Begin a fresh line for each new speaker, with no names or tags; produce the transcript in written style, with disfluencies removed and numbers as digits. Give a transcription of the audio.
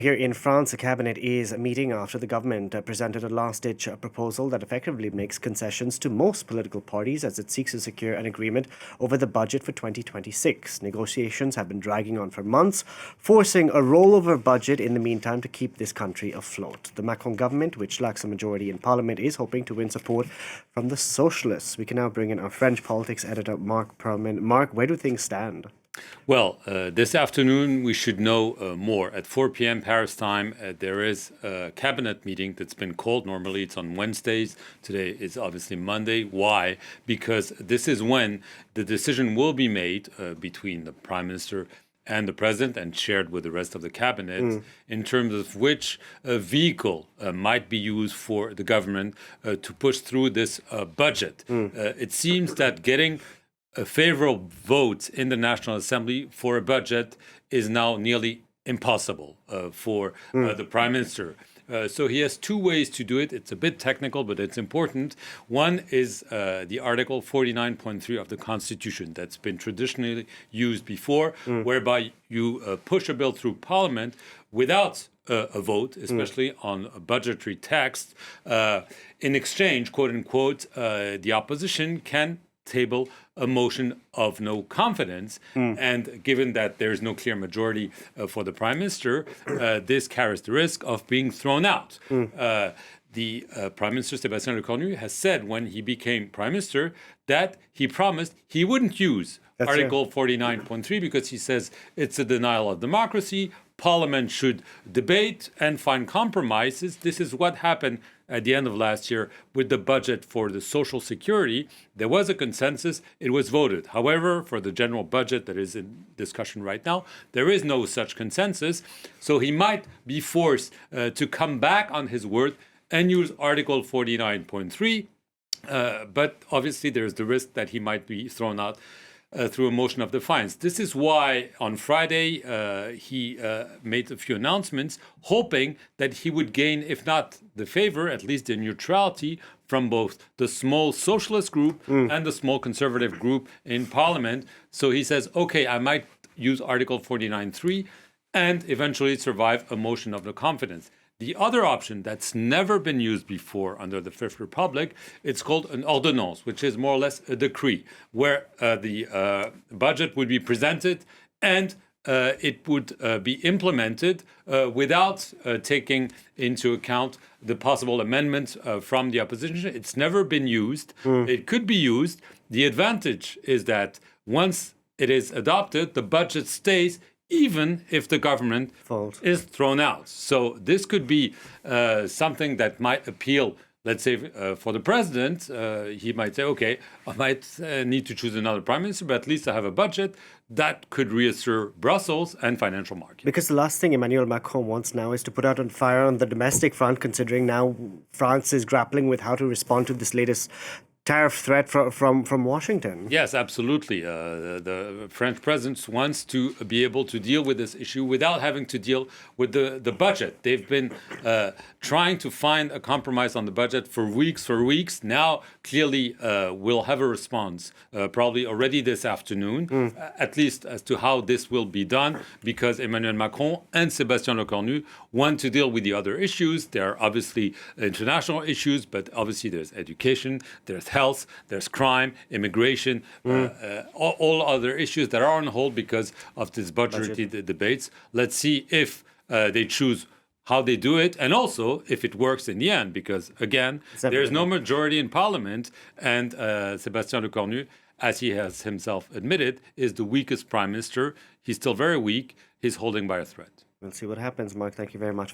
Here in France, the cabinet is meeting after the government presented a last-ditch proposal that effectively makes concessions to most political parties as it seeks to secure an agreement over the budget for 2026. Negotiations have been dragging on for months, forcing a rollover budget in the meantime to keep this country afloat. The Macron government, which lacks a majority in parliament, is hoping to win support from the socialists. We can now bring in our French politics editor, Marc Perelman. Marc, where do things stand?
Well, this afternoon we should know more. At 4 p.m. Paris time, there is a cabinet meeting that's been called. Normally it's on Wednesdays. Today is obviously Monday. Why? Because this is when the decision will be made between the Prime Minister and the President and shared with the rest of the cabinet in terms of which vehicle might be used for the government to push through this budget. It seems that getting a favorable vote in the National Assembly for a budget is now nearly impossible for the Prime Minister. So he has two ways to do it. It's a bit technical, but it's important. One is the Article 49.3 of the Constitution that's been traditionally used before, whereby you push a bill through Parliament without a vote, especially on a budgetary text. In exchange, quote unquote, the opposition can table a motion of no confidence. And given that there's no clear majority for the Prime Minister, this carries the risk of being thrown out. The Prime Minister Sebastian Lecornu has said when he became Prime Minister that he promised he wouldn't use Article 49.3 because he says it's a denial of democracy. Parliament should debate and find compromises. This is what happened at the end of last year with the budget for the social security. There was a consensus. It was voted. However, for the general budget that is in discussion right now, there is no such consensus. So he might be forced to come back on his word and use Article 49.3. But obviously, there's the risk that he might be thrown out through a motion of defiance. This is why on Friday he made a few announcements, hoping that he would gain, if not the favor, at least the neutrality from both the small socialist group and the small conservative group in Parliament. So he says, okay, I might use Article 49.3 and eventually survive a motion of no confidence. The other option that's never been used before under the Fifth Republic, it's called an ordonnance, which is more or less a decree, where the budget would be presented and it would be implemented without taking into account the possible amendments from the opposition. It's never been used. It could be used. The advantage is that once it is adopted, the budget stays even if the government is thrown out. So this could be something that might appeal, let's say, for the president. He might say, okay, I might need to choose another prime minister, but at least I have a budget. That could reassure Brussels and financial markets.
Because the last thing Emmanuel Macron wants now is to put out on fire on the domestic front, considering now France is grappling with how to respond to this latest tariff threat from Washington.
Yes, absolutely. The French president wants to be able to deal with this issue without having to deal with the budget. They've been trying to find a compromise on the budget for weeks. Now, clearly, we'll have a response, probably already this afternoon, at least as to how this will be done, because Emmanuel Macron and Sebastian Lecornu want to deal with the other issues. There are obviously international issues, but obviously there's education, there's health, there's crime, immigration, all other issues that are on hold because of this budgetary debates. Let's see if they choose how they do it, and also if it works in the end, because again, there's no majority in Parliament, and Sebastian Lecornu, as he has himself admitted, is the weakest prime minister. He's still very weak. He's holding by a thread.
We'll see what happens, Marc. Thank you very much.